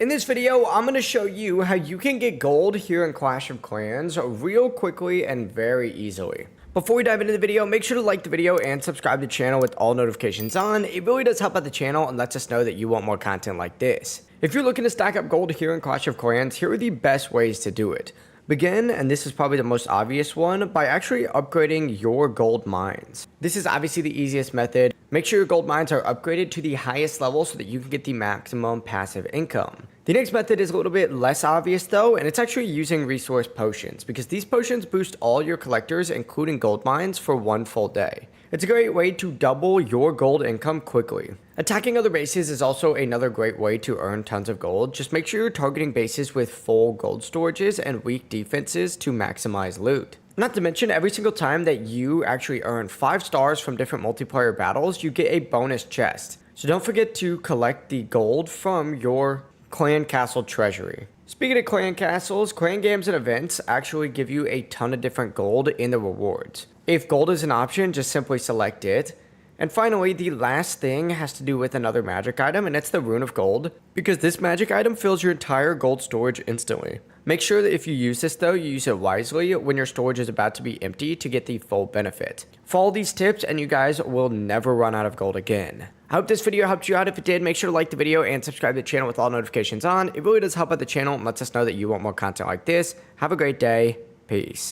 In this video, I'm going to show you how you can get gold here in Clash of Clans real quickly and very easily. Before we dive into the video, make sure to like the video and subscribe to the channel with all notifications on. It really does help out the channel and lets us know that you want more content like this. If you're looking to stack up gold here in Clash of Clans, here are the best ways to do it. Begin, and this is probably the most obvious one, by actually upgrading your gold mines. This is obviously the easiest method. Make sure your gold mines are upgraded to the highest level so that you can get the maximum passive income. The next method is a little bit less obvious though, and it's actually using resource potions, because these potions boost all your collectors, including gold mines, for one full day. It's a great way to double your gold income quickly. Attacking other bases is also another great way to earn tons of gold. Just make sure you're targeting bases with full gold storages and weak defenses to maximize loot. Not to mention, every single time that you actually earn 5 stars from different multiplayer battles, you get a bonus chest. So don't forget to collect the gold from your clan castle treasury. Speaking of clan castles, clan games and events actually give you a ton of different gold in the rewards. If gold is an option, just simply select it. And finally, the last thing has to do with another magic item, and it's the Rune of Gold, because this magic item fills your entire gold storage instantly. Make sure that if you use this though, you use it wisely when your storage is about to be empty to get the full benefit. Follow these tips and you guys will never run out of gold again. I hope this video helped you out. If it did, make sure to like the video and subscribe to the channel with all notifications on. It really does help out the channel and lets us know that you want more content like this. Have a great day. Peace.